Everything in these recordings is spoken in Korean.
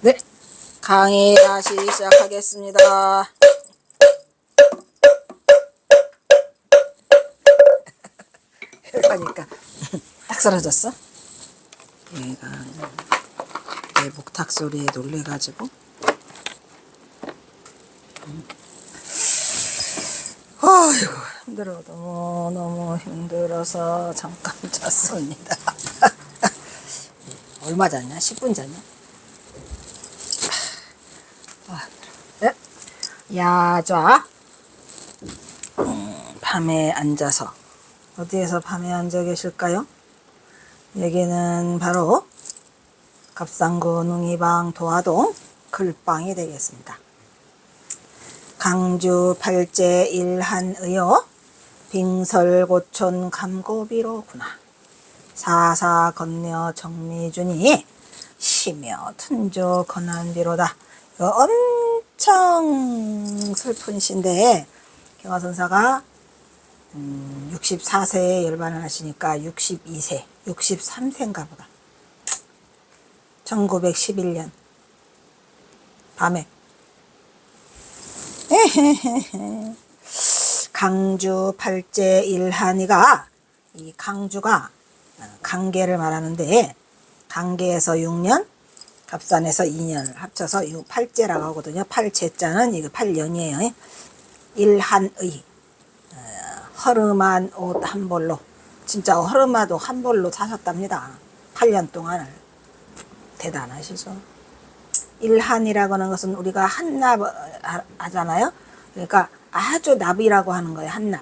네, 강의 다시 시작하겠습니다. 그러니까 딱 사라졌어. 얘가 내 목탁 소리에 놀래가지고. 아이고 힘들어, 너무 힘들어서 잠깐 잤습니다. 얼마 잤냐? 10분 잤냐? 네. 야좌. 밤에 앉아서 어디에서 밤에 앉아 계실까요? 여기는 바로 갑상구 웅이방 도화동 글방이 되겠습니다. 강주 팔제 일한의요 빙설고촌 감고비로구나. 사사 건녀 정미준이 시며 툰조 건한비로다. 이거 엄청 슬픈 시인데 경화선사가 64세에 열반을 하시니까 62세, 63세인가 보다. 1911년 밤에 강주 팔제 일한이가, 이 강주가 강계를 말하는데 강계에서 6년, 갑산에서 2년을 합쳐서 이 팔제라고 하거든요. 팔제자는 이거 8년이에요. 일한의, 허름한 옷 한 벌로, 진짜 허름한 옷 한 벌로 사셨답니다. 8년 동안을. 대단하시죠. 일한이라고 하는 것은 우리가 한납 하잖아요. 그러니까 아주 납이라고 하는 거예요. 한납.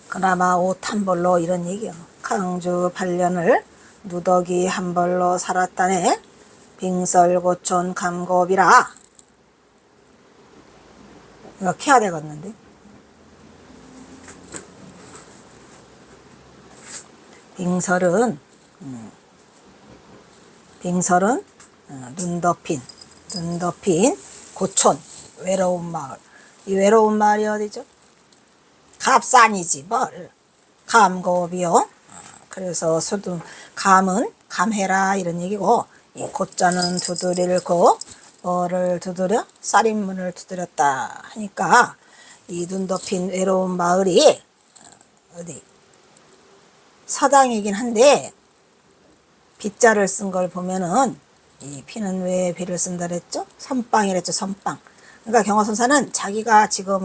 그나마 옷 한 벌로 이런 얘기요. 강주 8년을 누더기 한 벌로 살았다네. 빙설고촌 감고비라. 이거 캐야 되겠는데. 빙설은 눈 덮인 고촌, 외로운 마을. 이 외로운 마을이 어디죠? 갑산이지 뭘. 감고비요. 그래서 감은 감해라 이런 얘기고, 이 고자는 두드릴 고, 뭐를 두드려? 쌀인문을 두드렸다 하니까 이 눈 덮인 외로운 마을이 어디? 서당이긴 한데 빗자를 쓴 걸 보면은, 이 피는 왜 비를 쓴다 그랬죠? 선빵이랬죠. 선빵. 그러니까 경화선사는 자기가 지금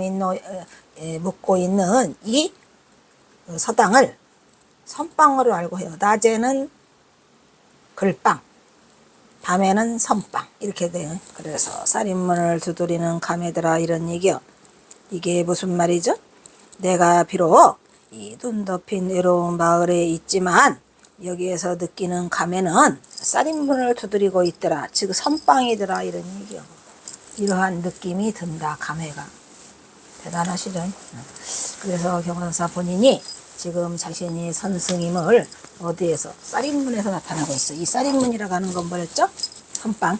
묵고 있는 이 서당을 선빵으로 알고 해요. 낮에는 글빵, 밤에는 선빵, 이렇게 돼요. 그래서 쌀인문을 두드리는 감에들아 이런 얘기요. 이게 무슨 말이죠? 내가 비록 이 눈 덮인 외로운 마을에 있지만 여기에서 느끼는 감에는 쌀인문을 두드리고 있더라, 즉 선빵이더라 이런 얘기요. 이러한 느낌이 든다, 감회가. 대단하시죠? 그래서 경화선사 본인이 지금 자신이 선승임을 어디에서? 쌀인문에서 나타나고 있어. 이 쌀인문이라고 하는 건 뭐였죠? 선빵.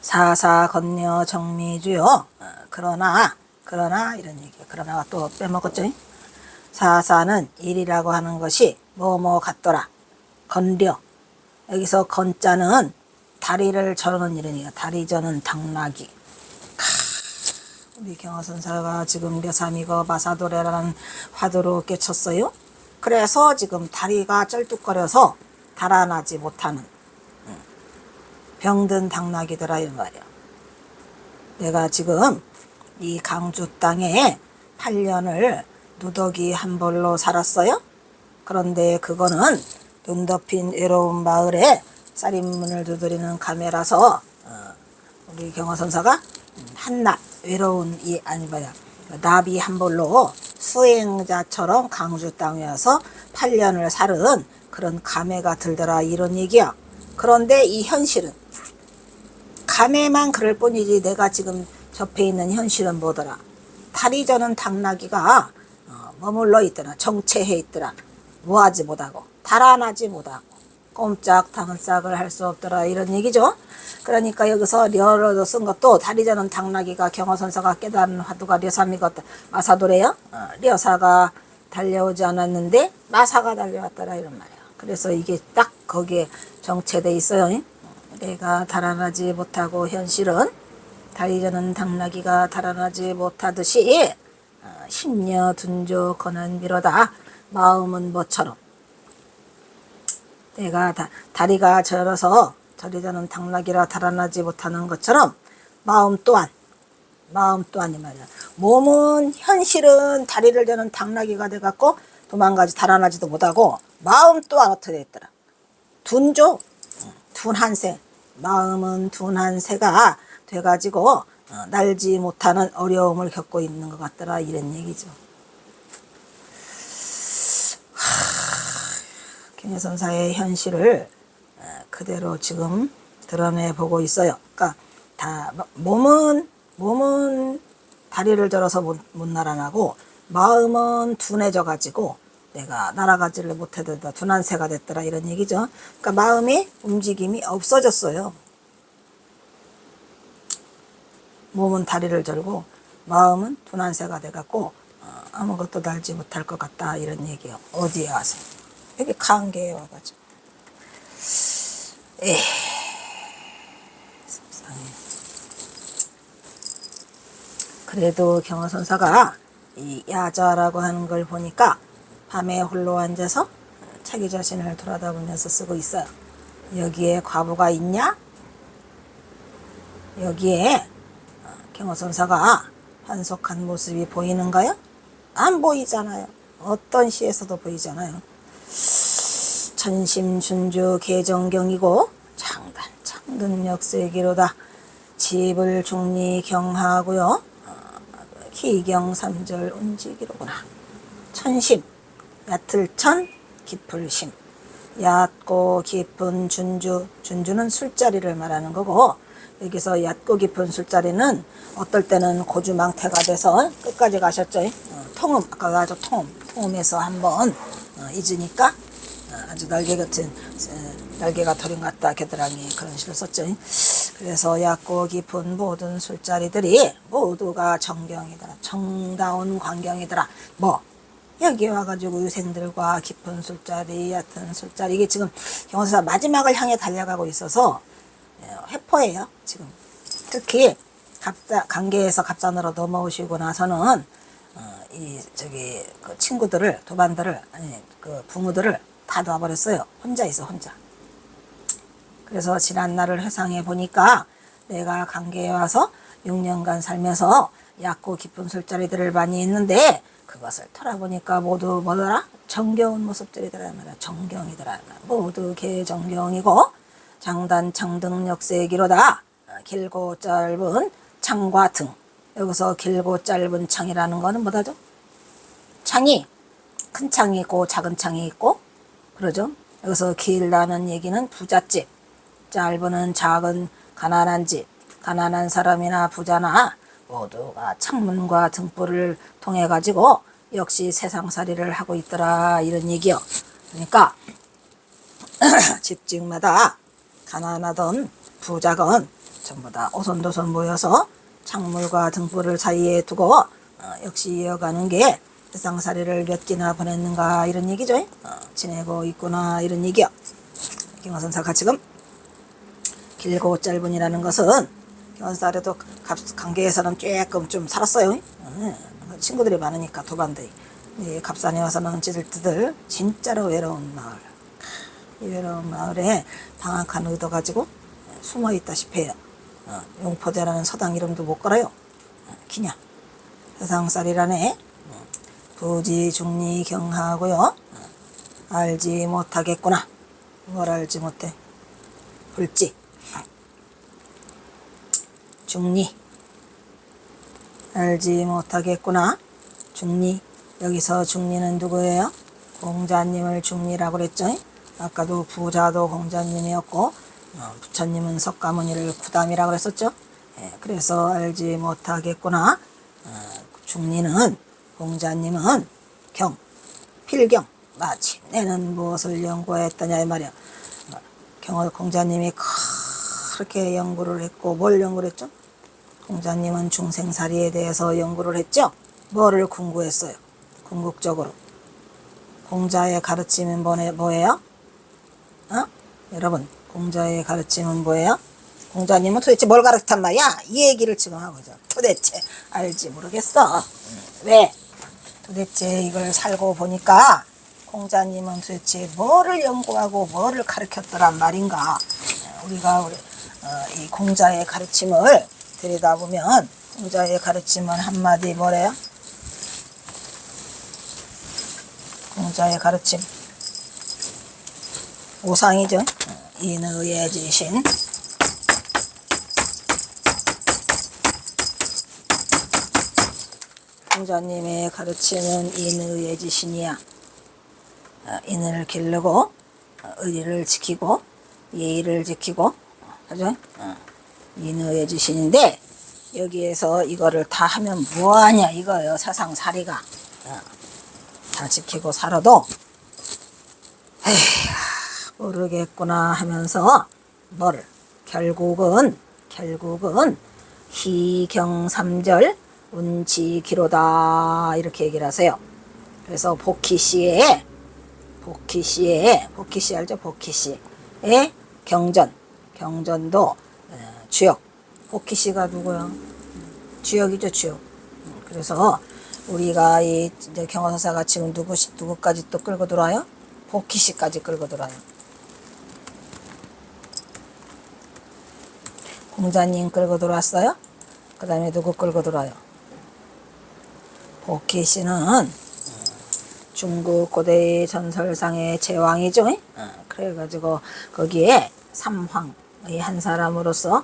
사사 건녀 정미주요. 그러나 이런 얘기예요. 그러나가 또 빼먹었죠. 사사는 일이라고 하는 것이 뭐뭐 같더라. 건려. 여기서 건자는 다리를 저는 이런 얘기야. 다리 저는 당나귀. 우리 경화선사가 지금 려삼이거 마사도래라는 화두로 깨쳤어요. 그래서 지금 다리가 쩔뚝거려서 달아나지 못하는 병든 당나귀더라 이 말이야. 내가 지금 이 강주 땅에 8년을 누더기 한 벌로 살았어요. 그런데 그거는 눈 덮인 외로운 마을에 쌀인문을 두드리는 감회라서 우리 경화선사가 한낱 외로운 나비 한 벌로 수행자처럼 강주 땅에 와서 8년을 살은 그런 감회가 들더라 이런 얘기야. 그런데 이 현실은 감회만 그럴 뿐이지 내가 지금 접해 있는 현실은 뭐더라? 다리 저는 당나귀가 머물러 있더라. 정체해 있더라. 뭐하지 못하고 달아나지 못하고 꼼짝 당싹을 할 수 없더라 이런 얘기죠. 그러니까 여기서 려로 쓴 것도 다리 저는 당나귀가 경화선사가 깨달은 화두가 려삼이가 마사도래요. 려사가 달려오지 않았는데 마사가 달려왔더라 이런 말이야. 그래서 이게 딱 거기에 정체돼 있어요. 내가 달아나지 못하고 현실은 달이 저는 당나귀가 달아나지 못하듯이 심려 둔조 권한 미로다. 마음은 뭐처럼 내가 다리가 저려서 저리 저는 당나귀라 달아나지 못하는 것처럼 마음 또한 이 말이야. 몸은 현실은 다리를 저는 당나귀가 돼갖고 도망가지 달아나지도 못하고 마음 또한 어떻게 됐더라. 둔조 둔한 새 마음은 둔한 새가 돼가지고 날지 못하는 어려움을 겪고 있는 것 같더라 이런 얘기죠. 경여선사의 현실을 그대로 지금 드러내 보고 있어요. 그러니까 다 몸은 다리를 절어서 못 날아나고 마음은 둔해져 가지고 내가 날아가지를 못해도 둔한 새가 됐더라 이런 얘기죠. 그러니까 마음이 움직임이 없어졌어요. 몸은 다리를 절고 마음은 둔한 새가 돼갖고 아무것도 달지 못할 것 같다 이런 얘기요. 어디에 와서? 여기 강계에 와가지고. 속상해. 그래도 경허선사가 이 야자라고 하는 걸 보니까 밤에 홀로 앉아서 자기 자신을 돌아다보면서 쓰고 있어요. 여기에 과부가 있냐? 여기에 경허선사가 한속한 모습이 보이는가요? 안 보이잖아요. 어떤 시에서도 보이잖아요. 천심준주 개정경이고 창단 창등역세기로다. 집을 중리 경하고요. 기경 3절 운지기로구나. 천심 얕을천 깊을심 얕고 깊은 준주는 술자리를 말하는 거고 여기서 얕고 깊은 술자리는 어떨 때는 고주망태가 돼서 끝까지 가셨죠. 통음 아까 가죠. 통음에서 한번 잊으니까 아주 날개 같은 날개가 털인 것 같다 겨드랑이 그런 식으로 썼죠. 그래서 얕고 깊은 모든 술자리들이 모두가 정경이다. 정다운 광경이더라. 뭐 여기 와가지고 유생들과 깊은 술자리 얕은 술자리 이게 지금 경호사 마지막을 향해 달려가고 있어서 회포예요. 지금 특히 강계에서 갑산으로 넘어오시고 나서는 그 친구들을 도반들을 그 부모들을 다 놔버렸어요. 혼자 있어 혼자. 그래서 지난날을 회상해 보니까 내가 강계에 와서 6년간 살면서 얕고 깊은 술자리들을 많이 했는데 그것을 돌아보니까 모두 뭐더라? 정겨운 모습들이더라 말이야. 정경이더라. 모두 개정경이고 장단 창등 역세기로다. 길고 짧은 창과 등. 여기서 길고 짧은 창이라는 거는 뭐다죠? 창이 큰 창이 있고 작은 창이 있고 그러죠. 여기서 길다는 얘기는 부잣집, 짧은 작은 가난한 집, 가난한 사람이나 부자나 모두가 창문과 등불을 통해 가지고 역시 세상살이를 하고 있더라 이런 얘기요. 그러니까 집집마다 가난하던 부자건 전부 다 오손도손 모여서 창문과 등불을 사이에 두고 역시 이어가는 게 세상살이를 몇 끼나 보냈는가 이런 얘기죠. 지내고 있구나 이런 얘기요. 경허선사가 지금 길고 짧은이라는 것은 경허선사도 강계에서는 조금 좀 살았어요. 친구들이 많으니까 도반들이. 갑산에 와서는 찌들뜨들 진짜로 외로운 마을. 이 외로운 마을에 방학한 의도 가지고 숨어 있다시피 해요. 용포대라는 서당 이름도 못 걸어요. 기냐 세상살이라네. 부지 중리 경하고요. 알지 못하겠구나. 뭘 알지 못해? 불지 중리 알지 못하겠구나. 중리 여기서 중리는 누구예요? 공자님을 중리라고 그랬죠. 아까도 부자도 공자님이었고 부처님은 석가모니를 구담이라고 그랬었죠. 그래서 알지 못하겠구나. 중리는 공자님은 필경 마침내는 무엇을 연구했더냐 이 말이야. 공자님이 그렇게 연구를 했고 뭘 연구를 했죠? 공자님은 중생살이에 대해서 연구를 했죠. 뭐를 궁구했어요? 궁극적으로 공자의 가르침은 뭐예요? 여러분 공자의 가르침은 뭐예요? 공자님은 도대체 뭘 가르쳤단 말이야? 이 얘기를 지금 하고죠. 도대체 알지 모르겠어. 왜? 도대체 이걸 살고 보니까 공자님은 도대체 뭐를 연구하고 뭐를 가르쳤더란 말인가. 우리가 이 공자의 가르침을 들여다보면 공자의 가르침은 한마디 뭐래요? 공자의 가르침 오상이죠. 인의의 지신, 공자님의 가르침은 인의의 지신이야. 인을 기르고 의리를 지키고 예의를 지키고, 그죠? 인의의 지신인데 여기에서 이거를 다 하면 뭐하냐 이거예요. 사상사리가 다 지키고 살아도 에이, 모르겠구나 하면서 뭐를 결국은 희경삼절 운치기로다 이렇게 얘기를 하세요. 그래서 복희시에 복희시 알죠? 복희시의 경전도 주역. 복희시가 누구요? 주역이죠, 주역. 그래서 우리가 이제 경화사사가 지금 누구까지 또 끌고 들어와요? 복희시까지 끌고 들어와요. 공자님 끌고 들어왔어요. 그 다음에 누구 끌고 들어와요? 복희시는 중국 고대의 전설상의 제왕이죠. 그래가지고 거기에 삼황의 한 사람으로서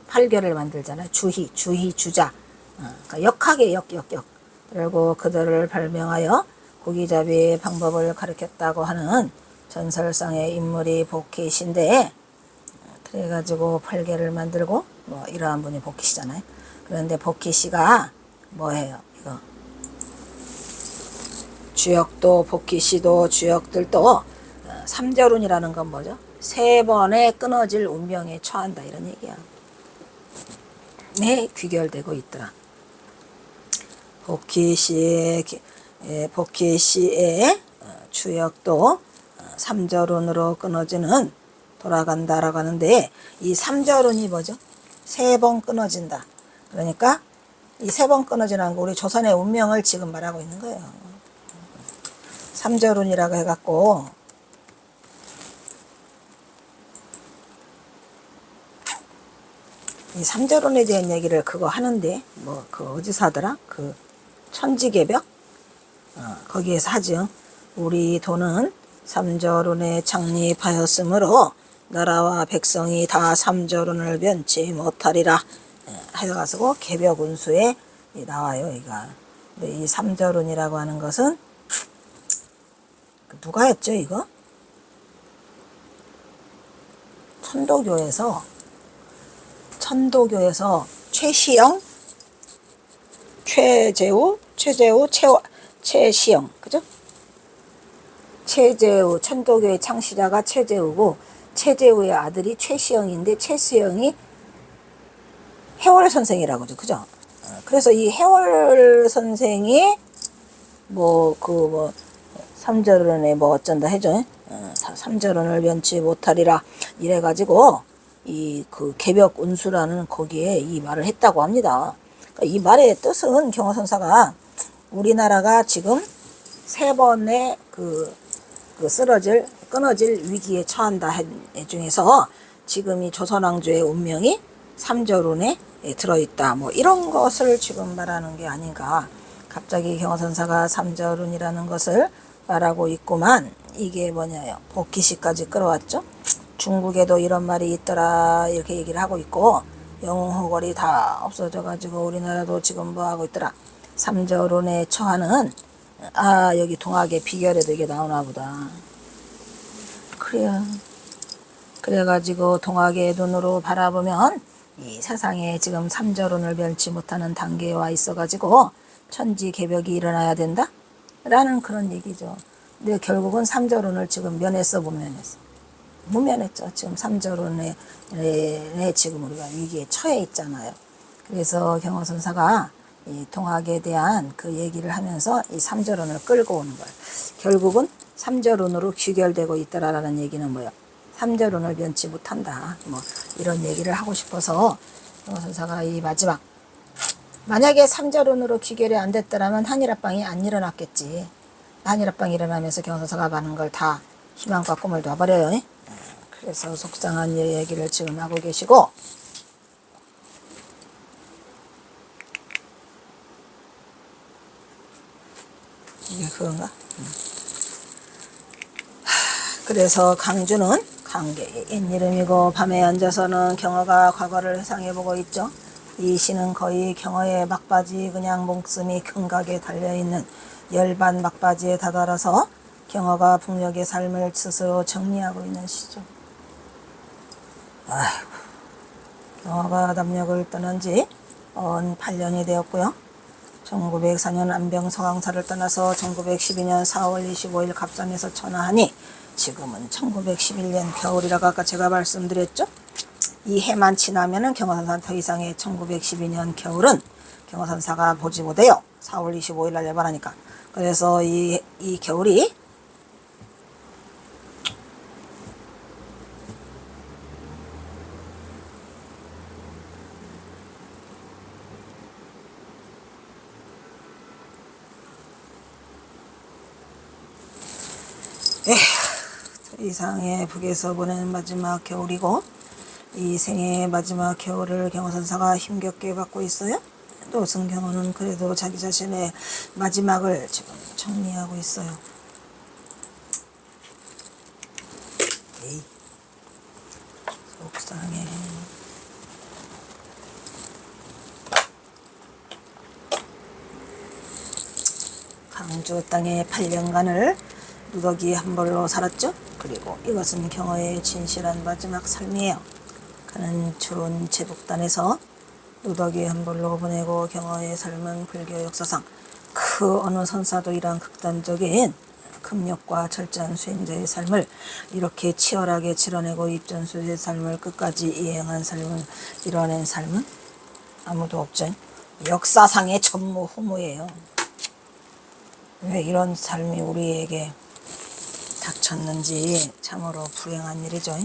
팔결을 만들잖아요. 주자. 그러니까 역하게 역. 그리고 그들을 발명하여 고기잡이의 방법을 가르쳤다고 하는 전설상의 인물이 복희시인데, 그래가지고 팔계를 만들고 뭐 이러한 분이 복희시잖아요. 그런데 복희시가 뭐예요? 이거 주역도 복희시도 주역들도 삼절운이라는 건 뭐죠? 3번의 끊어질 운명에 처한다 이런 얘기야. 네, 귀결되고 있더라. 복희시의 주역도 삼절운으로 끊어지는 돌아간다라고 하는데, 이 삼절운이 뭐죠? 3번 끊어진다. 그러니까 이 3번 끊어지는 거 우리 조선의 운명을 지금 말하고 있는 거예요. 삼절운이라고 해갖고 이 삼절운에 대한 얘기를 그거 하는데 뭐 그 어디서 하더라? 그 천지개벽 거기에서 하죠. 우리 도는 삼절운에 창립하였으므로 나라와 백성이 다 삼절운을 면치 못하리라 해가지고 개벽운수에 나와요. 이 삼절운이라고 하는 것은 누가 했죠 이거? 천도교에서 최시영, 최시영, 그죠? 최재우, 천도교의 창시자가 최재우고, 최재우의 아들이 최시영인데, 최시영이 해월 선생이라고 하죠, 그죠? 그래서 이 해월 선생이 삼절운에 뭐 어쩐다 해줘. 삼절운을 면치 못하리라 이래가지고 그 개벽운수라는 거기에 이 말을 했다고 합니다. 그러니까 이 말의 뜻은 경화선사가 우리나라가 지금 3번의 끊어질 위기에 처한다 중에서 지금 이 조선왕조의 운명이 삼절운에 들어있다. 뭐 이런 것을 지금 말하는 게 아닌가. 갑자기 경화선사가 삼절운이라는 것을 말하고 있구만. 이게 뭐냐요? 복희시까지 끌어왔죠. 중국에도 이런 말이 있더라 이렇게 얘기를 하고 있고, 영웅호걸이 다 없어져가지고 우리나라도 지금 뭐 하고 있더라. 삼절운에 처하는 여기 동학의 비결에도 이게 나오나 보다. 그래가지고 동학의 눈으로 바라보면 이 세상에 지금 삼절운을 면치 못하는 단계에 와 있어가지고 천지개벽이 일어나야 된다 라는 그런 얘기죠. 근데 결국은 삼절운을 지금 무면했죠. 지금 삼절운에 지금 우리가 위기에 처해 있잖아요. 그래서 경화선사가 이 동학에 대한 그 얘기를 하면서 이 삼절운을 끌고 오는 거예요. 결국은 삼절운으로 귀결되고 있다라는 얘기는 뭐예요? 삼절운을 면치 못한다. 뭐 이런 얘기를 하고 싶어서 경호선사가 이 마지막 만약에 삼절운으로 귀결이 안 됐더라면 한일합방이 안 일어났겠지. 한일합방이 일어나면서 경호선사가 많은 걸 다 희망과 꿈을 놔버려요. 그래서 속상한 얘기를 지금 하고 계시고 이게 그건가? 그래서 강주는 강계의 옛이름이고 밤에 앉아서는 경어가 과거를 회상해보고 있죠. 이 시는 거의 경어의 막바지 그냥 목숨이 금각에 달려있는 열반 막바지에 다다라서 경어가 북녘의 삶을 스스로 정리하고 있는 시죠. 아이고, 경어가 남녘을 떠난 지 8년이 되었고요. 1904년 안병 서강사를 떠나서 1912년 4월 25일 갑산에서 천하하니 지금은 1911년 겨울이라고 아까 제가 말씀드렸죠. 이 해만 지나면은 경호선사 더 이상의 1912년 겨울은 경호선사가 보지 못해요. 4월 25일 날 열반하니까. 그래서 이 겨울이 더 이상의 북에서 보낸 마지막 겨울이고 이 생의 마지막 겨울을 경호선사가 힘겹게 받고 있어요. 노승경호는 그래도 자기 자신의 마지막을 지금 정리하고 있어요. 에이, 속상해. 강주 땅에 8년간을 누더기 한 벌로 살았죠. 그리고 이것은 경어의 진실한 마지막 삶이에요. 그는 추운 제북단에서 누더기 한 벌로 보내고 경어의 삶은 불교 역사상 그 어느 선사도 이란 극단적인 금욕과 철저한 수행자의 삶을 이렇게 치열하게 치러내고 입전수의 삶을 끝까지 이행한 삶을 이뤄낸 삶은 아무도 없죠. 역사상의 전무후무예요. 왜 이런 삶이 우리에게 닥쳤는지 참으로 불행한 일이죠.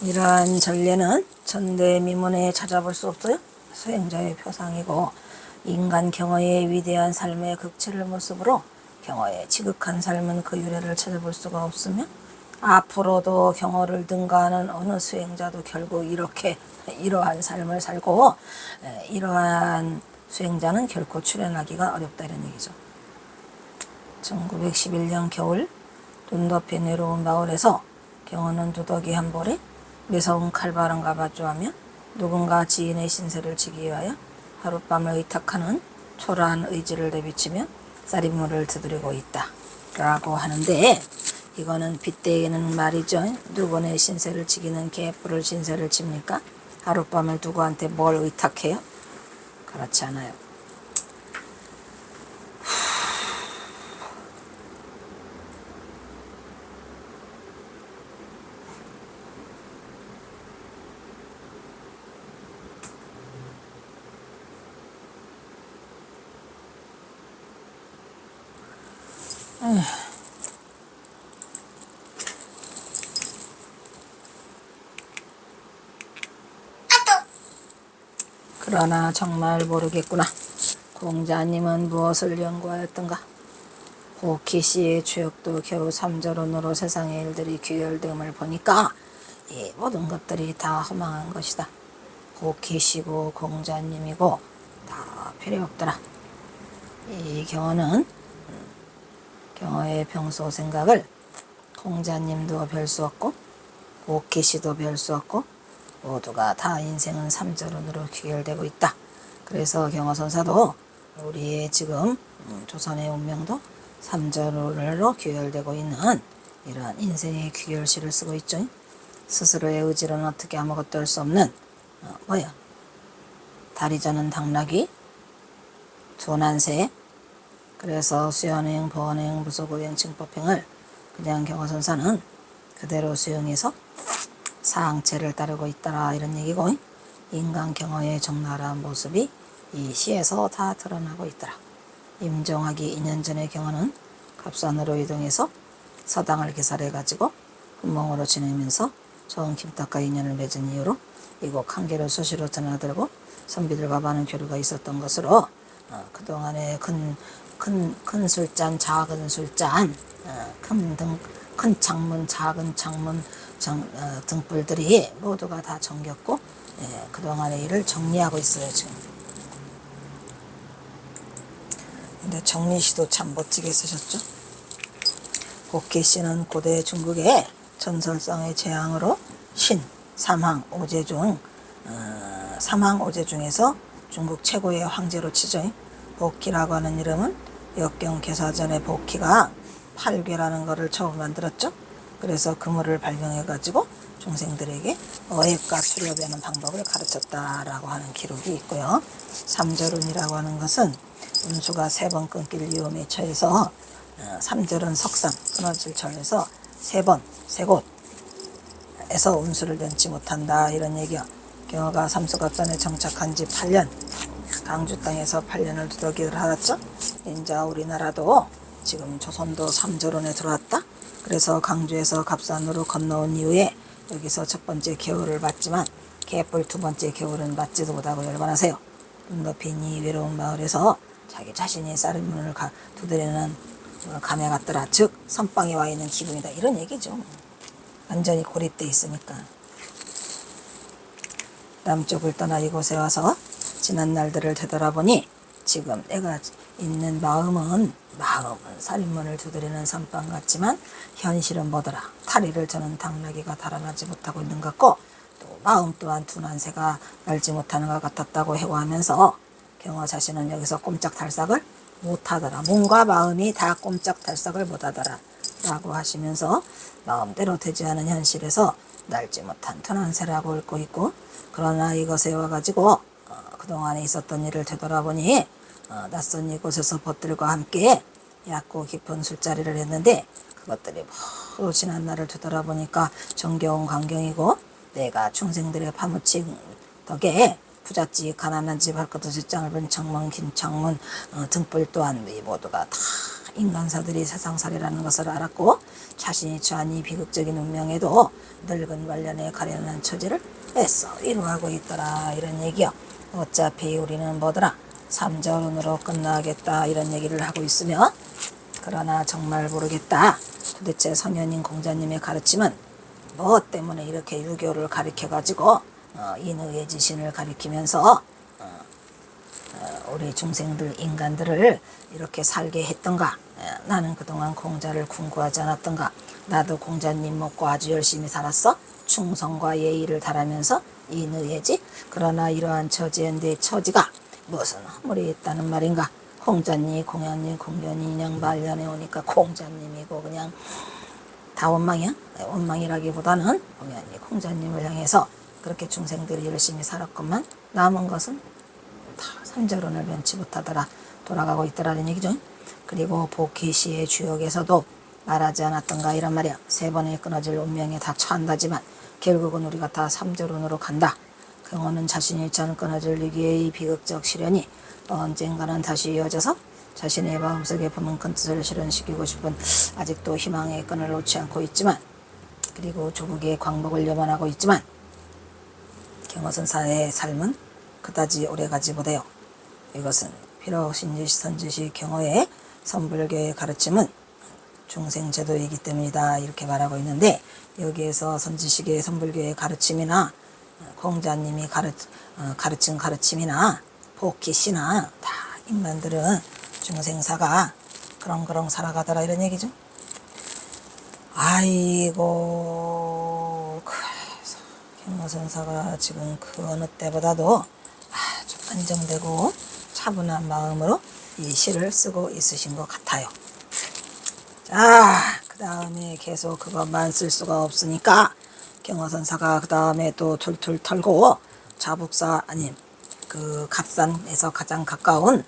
이러한 전례는 전대미문에 찾아볼 수 없어요. 수행자의 표상이고 인간 경어의 위대한 삶의 극치를 모습으로 경어의 지극한 삶은 그 유래를 찾아볼 수가 없으며 앞으로도 경어를 등가하는 어느 수행자도 결국 이러한 삶을 살고 이러한 수행자는 결코 출현하기가 어렵다 이런 얘기죠. 1911년 겨울 눈 덮인 외로운 마을에서 경어는 누더기 한 벌에 매서운 칼바람과 마주하며 누군가 지인의 신세를 지기 위하여 하룻밤을 의탁하는 초라한 의지를 내비치며 쌀인물을 두드리고 있다 라고 하는데 이거는 빗대는 말이죠. 누구의 신세를 지기는 개뿔을 신세를 칩니까? 하룻밤을 누구한테 뭘 의탁해요? 그렇지 않아요. 그러나 정말 모르겠구나. 공자님은 무엇을 연구하였던가? 고키씨의 주역도 겨우 3절운으로 세상의 일들이 귀결됨을 보니까 이 모든 것들이 다 허망한 것이다. 고키씨고 공자님이고 다 필요 없더라. 이 경어는 경어의 평소 생각을 공자님도 별 수 없고 고키씨도 별 수 없고 모두가 다 인생은 3절운으로 귀결되고 있다. 그래서 경어선사도 우리의 지금 조선의 운명도 3절운으로 귀결되고 있는 이러한 인생의 귀결시를 쓰고 있죠. 스스로의 의지로는 어떻게 아무것도 할 수 없는 다리 저는 당나귀 두난새. 그래서 수연행, 보언행, 무소고행, 징법행을 그냥 경어선사는 그대로 수용해서 사항체를 따르고 있더라 이런 얘기고 인간 경어의 적나라한 모습이 이 시에서 다 드러나고 있더라. 임종하기 2년 전의 경우는 갑산으로 이동해서 서당을 개살해가지고 금몽으로 지내면서 좋은 김탁과 인연을 맺은 이후로 이곳 한계를 수시로 드나들고 선비들과 많은 교류가 있었던 것으로 그동안의 큰 술잔, 작은 술잔, 큰 창문, 작은 창문 등불들이 모두가 다 정겼고 그동안의 일을 정리하고 있어요 지금. 근데 정리시도 참 멋지게 쓰셨죠. 복희씨는 고대 중국의 전설상의 재앙으로 신, 삼황, 오제 중 삼황, 오제 중에서 중국 최고의 황제로 치죠. 복희라고 하는 이름은 역경 개사전에 복희가 팔괘라는 것을 처음 만들었죠. 그래서 그물을 발명해 가지고 중생들에게 어획과 수렵하는 방법을 가르쳤다라고 하는 기록이 있고요. 삼절운이라고 하는 것은 운수가 3번 끊길 위험에 처해서 삼절은 석삼 끊어질 절에서 3번, 3곳에서 운수를 면치 못한다 이런 얘기야. 경화가 삼수갑산에 정착한 지 8년, 강주 땅에서 8년을 두더기를 하았죠. 이제 우리나라도 지금 조선도 삼절운에 들어왔다. 그래서 강주에서 갑산으로 건너온 이후에 여기서 첫 번째 겨울을 맞지만 개뿔 두 번째 겨울은 맞지도 못하고 열반하세요. 눈 높인 이 외로운 마을에서 자기 자신이 쌀문을 두드리는 감에 갔더라. 즉 선방에 와 있는 기분이다 이런 얘기죠. 완전히 고립돼 있으니까. 남쪽을 떠나 이곳에 와서 지난 날들을 되돌아보니 지금 내가 있는 마음은 살인문을 두드리는 선방 같지만 현실은 뭐더라. 탈의를 저는 당나귀가 달아나지 못하고 있는 것 같고 또 마음 또한 둔한새가 날지 못하는 것 같았다고 해고하면서 경화 자신은 여기서 꼼짝달싹을 못하더라. 몸과 마음이 다 꼼짝달싹을 못하더라 라고 하시면서 마음대로 되지 않은 현실에서 날지 못한 둔한새라고 읊고 있고, 그러나 이것에 와가지고 그동안에 있었던 일을 되돌아보니 낯선 이곳에서 벗들과 함께 얕고 깊은 술자리를 했는데 그것들이 모두 지난 날을 되돌아보니까 정겨운 광경이고 내가 중생들의 파묻힌 덕에 부잣집 가난한 집 할 것 없이 짧은 창문 긴 창문 등불 또한 모두가 다 인간사들이 세상살이라는 것을 알았고 자신이 처한 이 비극적인 운명에도 늙은 말년에 가련한 처지를 애써 이루하고 있더라 이런 얘기요. 어차피 우리는 뭐더라 삼절운으로 끝나겠다 이런 얘기를 하고 있으며, 그러나 정말 모르겠다. 도대체 성현인 공자님의 가르침은 뭐 때문에 이렇게 유교를 가리켜가지고 인의의 지신을 가리키면서 우리 중생들 인간들을 이렇게 살게 했던가. 나는 그동안 공자를 궁구하지 않았던가. 나도 공자님 먹고 아주 열심히 살았어. 충성과 예의를 다하면서 인의예지. 그러나 이러한 처지에 내 처지가 무슨 허물이 있다는 말인가. 공자님 공연님 그냥 말년에 오니까 공자님이고 그냥 다 원망이야. 원망이라기보다는 공연이 공자님을 향해서 그렇게 중생들이 열심히 살았건만 남은 것은 다 삼절운을 면치 못하더라. 돌아가고 있더라는 얘기죠. 그리고 복희씨의 주역에서도 말하지 않았던가 이란 말이야. 3번에 끊어질 운명에 다 처한다지만 결국은 우리가 다 삼절운으로 간다. 경호는 자신이 전 끊어질 위기의 비극적 시련이 언젠가는 다시 이어져서 자신의 마음속에 품은 큰 뜻을 실현시키고 싶은 아직도 희망의 끈을 놓지 않고 있지만, 그리고 조국의 광복을 염원하고 있지만 경호선사의 삶은 그다지 오래가지 못해요. 이것은 비록 선지시 경호의 선불교의 가르침은 중생제도이기 때문이다 이렇게 말하고 있는데, 여기에서 선지식의 선불교의 가르침이나 공자님이 가르친 가르침이나 복희씨나 다 인간들은 중생사가 그렁그렁 살아가더라 이런 얘기죠. 아이고, 그래서 경호선사가 지금 그 어느 때보다도 아주 안정되고 차분한 마음으로 이 시를 쓰고 있으신 것 같아요. 자, 그 다음에 계속 그것만 쓸 수가 없으니까 경호선사가 그 다음에 또 툴툴 털고 자북사 아닌 그 갑산에서 가장 가까운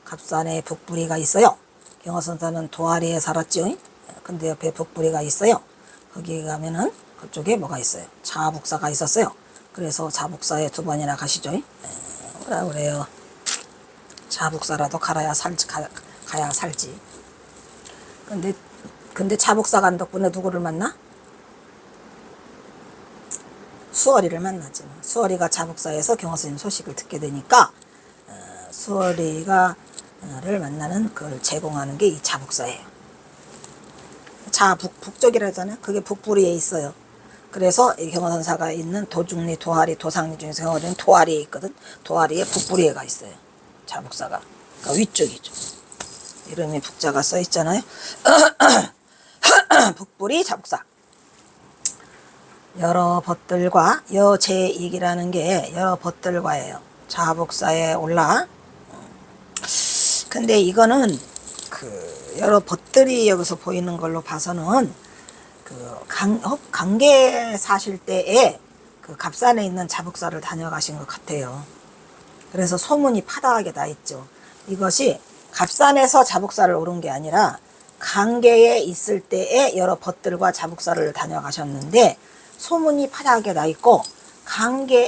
갑산에 북부리가 있어요. 경호선사는 도아리에 살았죠. 근데 옆에 북부리가 있어요. 거기 가면은 그쪽에 뭐가 있어요. 자북사가 있었어요. 그래서 자북사에 2번이나 가시죠. 뭐라 그래요. 자북사라도 가야 살지. 근데 자북사 간 덕분에 누구를 만나? 수월이를 만나지. 수월이가 자북사에서 경허스님 소식을 듣게 되니까 수월이가 를 만나는 그걸 제공하는 게 이 자북사예요. 북쪽이라 하잖아요. 그게 북부리에 있어요. 그래서 이 경허선사가 있는 도중리, 도하리, 도상리 중에서 경허리는 도하리에 있거든. 도하리에 북부리에가 있어요. 자북사가. 그러니까 위쪽이죠. 이름이 북자가 써 있잖아요. 북부리 자북사. 여러 벗들과 여제익이라는 게 여러 벗들과예요. 자북사에 올라. 근데 이거는 그 여러 벗들이 여기서 보이는 걸로 봐서는 그 강계 사실 때에 그 갑산에 있는 자북사를 다녀가신 것 같아요. 그래서 소문이 파다하게 나 있죠. 이것이 갑산에서 자북사를 오른 게 아니라 강계에 있을 때에 여러 벗들과 자북사를 다녀가셨는데 소문이 파다하게 나 있고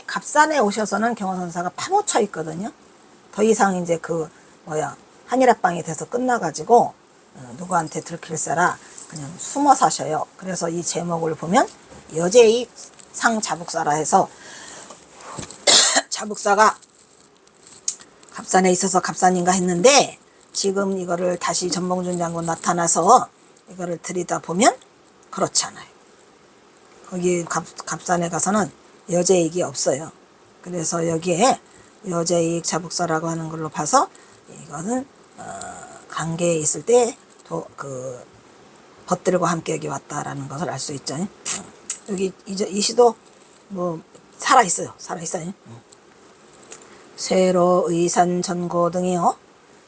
갑산에 오셔서는 경허선사가 파묻혀 있거든요. 더 이상 이제 한일합방이 돼서 끝나가지고 누구한테 들킬세라 그냥 숨어 사셔요. 그래서 이 제목을 보면 여제익 상자북사라 해서 자북사가 갑산에 있어서 갑산인가 했는데 지금 이거를 다시 전봉준 장군 나타나서 이거를 들이다보면 그렇지 않아요. 거기 갑산에 가서는 여제익이 없어요. 그래서 여기에 여제익 자북사라고 하는 걸로 봐서 이거는 강계에 있을 때 벗들과 함께 여기 왔다라는 것을 알 수 있죠. 여기 이 시도 살아있어요. 쇠로 의산 전고 등이요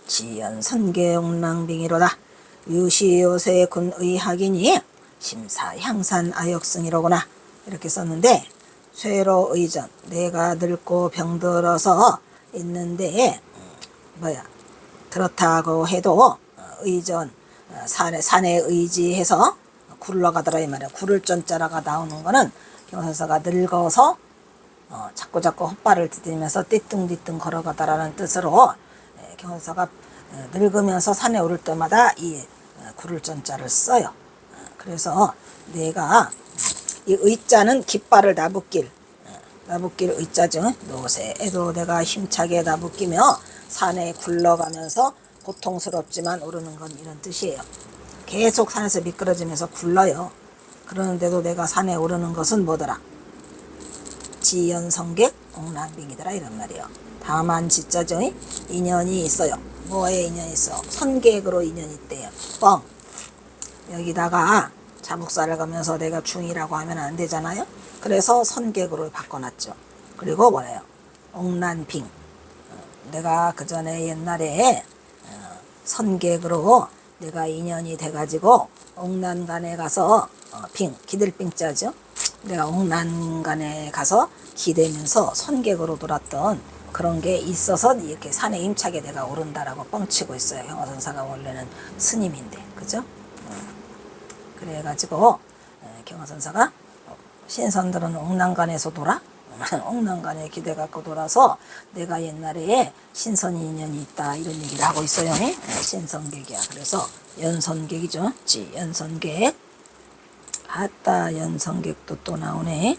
지연 선계 옥랑빙이로다 유시요새 군 의학이니 심사 향산 아역승이로구나 이렇게 썼는데 쇠로 의전 내가 늙고 병들어서 있는데 그렇다고 해도 의전 산에 의지해서 굴러가더라 이 말이야. 굴을 전자라가 나오는 거는 경허선사가 늙어서 자꾸 헛발을 디디면서 띠뚱띠뚱 걸어가다라는 뜻으로 경허선사가 늙으면서 산에 오를 때마다 이 굴을 전자를 써요. 그래서 내가 이 의자는 깃발을 나붓길 의자죠. 노새에도 내가 힘차게 나붓기며 산에 굴러가면서 고통스럽지만 오르는 건 이런 뜻이에요. 계속 산에서 미끄러지면서 굴러요. 그러는데도 내가 산에 오르는 것은 뭐더라? 지연성객 옥랑빙이더라 이런 말이에요. 다만 지자죠. 인연이 있어요. 뭐에 인연이 있어? 선객으로 인연이 있대요. 뻥. 여기다가 자북사를 가면서 내가 중이라고 하면 안 되잖아요. 그래서 선객으로 바꿔놨죠. 그리고 뭐래요? 옥난빙. 내가 그 전에 옛날에 선객으로 내가 인연이 돼가지고 옥난간에 가서 기들빙자죠. 내가 옥난간에 가서 기대면서 선객으로 돌았던 그런 게 있어서 이렇게 산에 힘차게 내가 오른다라고 뻥치고 있어요. 경허선사가 원래는 스님인데, 그죠? 그래가지고 경허선사가 신선들은 옥난간에서 돌아? 옥난간에 기대갖고 돌아서 내가 옛날에 신선이 인연이 있다 이런 얘기를 하고 있어요. 신선객이야. 그래서 연선객이죠. 연선객. 아따 연선객도 또 나오네.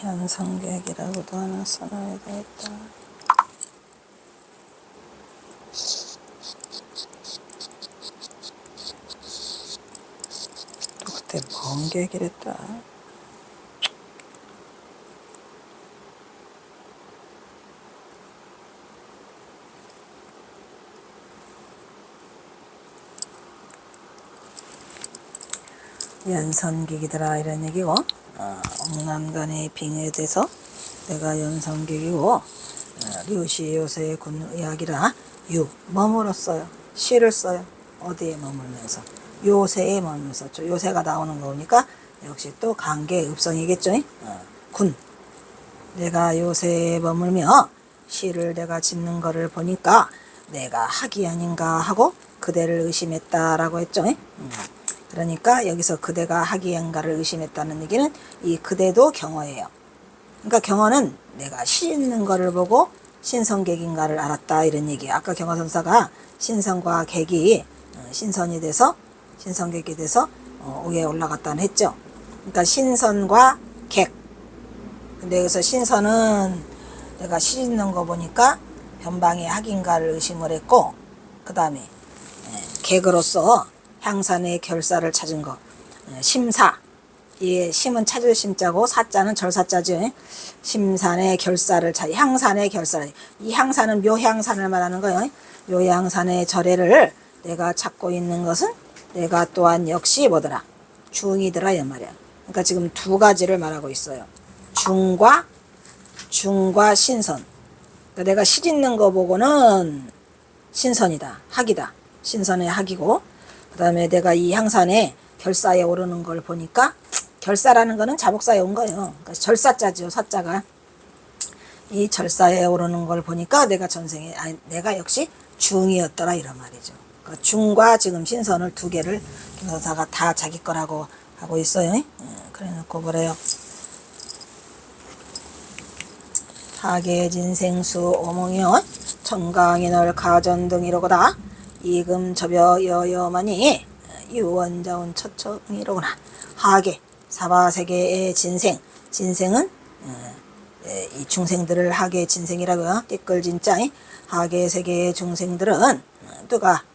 연선객이라고도 하나 써놔야 되겠다. 또 그때 뭔 계기랬다. 연선객이더라 이런 얘기고 옥난간의 빙에 대해서 내가 연선객이고 류시 요새의 군의학이라 머물었어요. 시를 써요. 어디에 머물면서 요새에 머물면서 요새가 나오는 거니까 역시 또 관계 읍성이겠죠. 군 내가 요새에 머물며 시를 내가 짓는 거를 보니까 내가 학이 아닌가 하고 그대를 의심했다라고 했죠. 그러니까 여기서 그대가 하기엔가를 의심했다는 얘기는 이 그대도 경어예요. 그러니까 경어는 내가 씻는 거를 보고 신선객인가를 알았다 이런 얘기예요. 아까 경어선사가 신선과 객이 신선이 돼서 신선객이 돼서 위에 올라갔다는 했죠. 그러니까 신선과 객. 근데 여기서 신선은 내가 씻는 거 보니까 변방의 학인가를 의심을 했고, 그 다음에 객으로서 향산의 결사를 찾은 거. 심사. 이 심은 찾을 심자고 사자는 절사자죠. 심산의 결사를 찾, 향산의 결사를. 이 향산은 묘향산을 말하는 거예요. 묘향산의 절에를 내가 찾고 있는 것은 내가 또한 역시 뭐더라? 중이더라 이 말이야. 그러니까 지금 두 가지를 말하고 있어요. 중과 신선. 그러니까 내가 시짓는 거 보고는 신선이다. 학이다. 신선의 학이고, 그 다음에 내가 이 향산에 결사에 오르는 걸 보니까, 결사라는 거는 자복사에 온 거예요. 그러니까 절사자죠, 사자가. 이 절사에 오르는 걸 보니까 내가 전생에, 아니, 내가 역시 중이었더라, 이런 말이죠. 그러니까 중과 지금 신선을 두 개를 김선사가 다 자기 거라고 하고 있어요. 그래 놓고 그래요. 하계진생수 오몽이요 청강인월 가전 등이로구나. 이금 접여 여여만이 유원자운 처처이로구나. 하계 사바세계의 진생. 진생은 이 중생들을 하계 진생이라고요. 띠끌 진짜. 하계 세계의 중생들은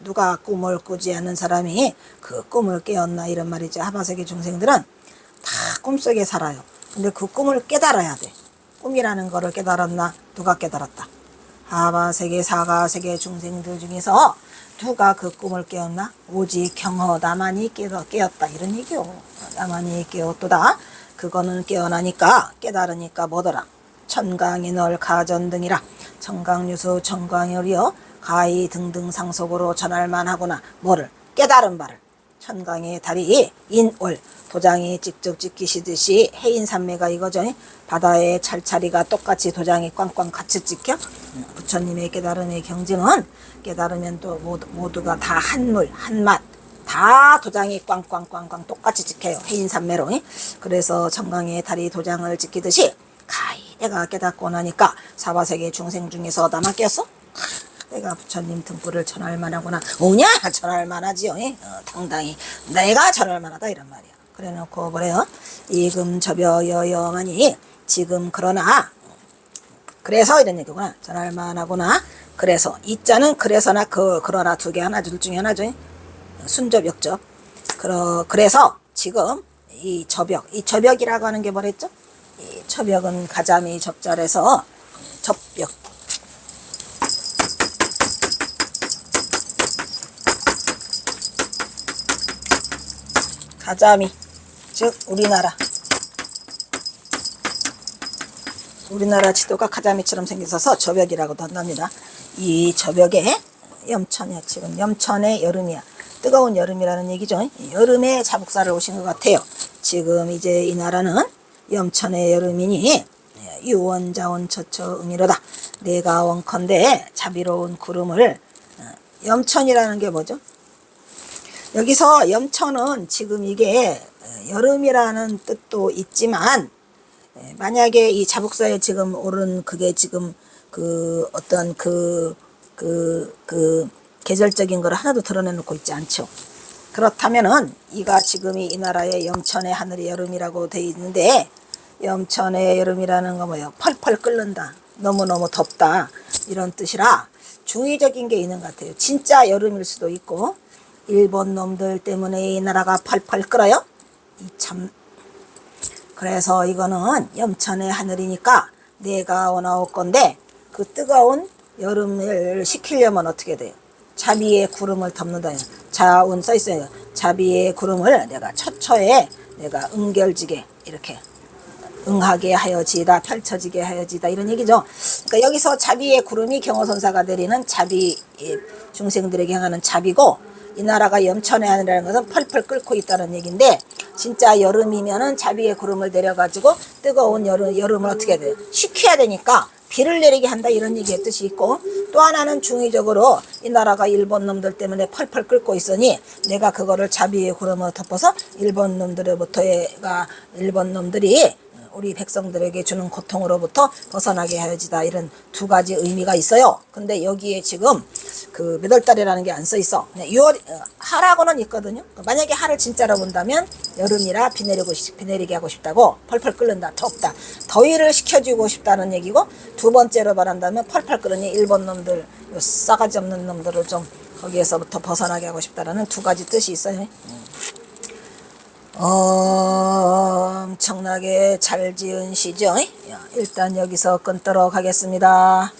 누가 꿈을 꾸지 않는 사람이 그 꿈을 깨었나 이런 말이죠. 하바세계 중생들은 다 꿈속에 살아요. 근데 그 꿈을 깨달아야 돼. 꿈이라는 거를 깨달았나? 누가 깨달았다? 하바세계 사가세계 중생들 중에서 누가 그 꿈을 깨었나? 오직 경허 나만이 깨었다 이런 얘기요. 나만이 깨었도다. 그거는 깨어나니까 깨달으니까 뭐더라? 천강인월 가전 등이라. 천강유수 천강열이요 가히 등등 상속으로 전할만 하구나. 뭐를? 깨달은 바를. 천강의 달이 인월 도장이 직접 찍히시듯이 해인산매가 이거죠. 바다의 찰찰이가 똑같이 도장이 꽝꽝 같이 찍혀. 부처님의 깨달음의 경지는 깨달으면 또 모두가 다 한물 한맛 다 도장이 꽝꽝꽝꽝 똑같이 찍혀요. 해인산매로. 그래서 천강의 달이 도장을 찍히듯이 가히 내가 깨닫고 나니까 사바세계 중생 중에서 나만 깨었어? 내가 부처님 등불을 전할 만하구나. 오냐? 전할 만하지요. 당당히 내가 전할 만하다 이런 말이야. 그래 놓고 그래요. 이금 접여 여여만이 지금 그러나 그래서 이런 얘기구나. 전할 만하구나. 그래서 이자는 그래서나 그러나 두 개 하나 둘 중에 하나죠. 순접 역접. 그래서 지금 이 접역이라고 하는 게 뭐랬죠? 이 접역은 가자미 접잘해서 접역. 가자미 즉 우리나라 지도가 가자미처럼 생겨서 접역이라고도 한답니다. 이 접역에 염천이야. 지금 염천의 여름이야. 뜨거운 여름이라는 얘기죠. 여름에 자복사를 오신 것 같아요. 지금 이제 이 나라는 염천의 여름이니 유원자원 처처음이로다. 내가 원컨대 자비로운 구름을 염천이라는 게 뭐죠? 여기서 염천은 지금 이게 여름이라는 뜻도 있지만 만약에 이 자복사에 지금 오른 그게 지금 그 어떤 그 계절적인 걸 하나도 드러내놓고 있지 않죠. 그렇다면은 이가 지금이 이 나라의 염천의 하늘이 여름이라고 돼 있는데 염천의 여름이라는 거 뭐예요? 펄펄 끓는다. 너무너무 덥다. 이런 뜻이라 중의적인 게 있는 것 같아요. 진짜 여름일 수도 있고 일본 놈들 때문에 이 나라가 펄펄 끓어요. 그래서 이거는 염천의 하늘이니까 내가 원하올 건데 그 뜨거운 여름을 식히려면 어떻게 돼요? 자비의 구름을 덮는다. 자운 써있어요. 자비의 구름을 내가 처처에 내가 응결지게 이렇게 응하게 하여지다 펼쳐지게 하여지다 이런 얘기죠. 그러니까 여기서 자비의 구름이 경어선사가 내리는 자비 중생들에게 향하는 자비고 이 나라가 염천의 하늘이라는 것은 펄펄 끓고 있다는 얘기인데 진짜 여름이면은 자비의 구름을 내려가지고 뜨거운 여름을 어떻게 해야 돼요? 식혀야 되니까 비를 내리게 한다 이런 얘기의 뜻이 있고, 또 하나는 중의적으로 이 나라가 일본 놈들 때문에 펄펄 끓고 있으니 내가 그거를 자비의 구름으로 덮어서 일본 놈들이 우리 백성들에게 주는 고통으로부터 벗어나게 하여지다, 이런 두 가지 의미가 있어요. 근데 여기에 지금 그 몇 월 달이라는 게 안 써 있어. 6월 하라고는 있거든요. 만약에 하를 진짜로 본다면 여름이라 비 내리게 하고 싶다고, 펄펄 끓는다, 덥다, 더위를 식혀주고 싶다는 얘기고, 두 번째로 말한다면 펄펄 끓으니 일본 놈들, 요 싸가지 없는 놈들을 좀 거기에서부터 벗어나게 하고 싶다라는 두 가지 뜻이 있어요. 엄청나게 잘 지은 시죠. 일단 여기서 끊도록 하겠습니다.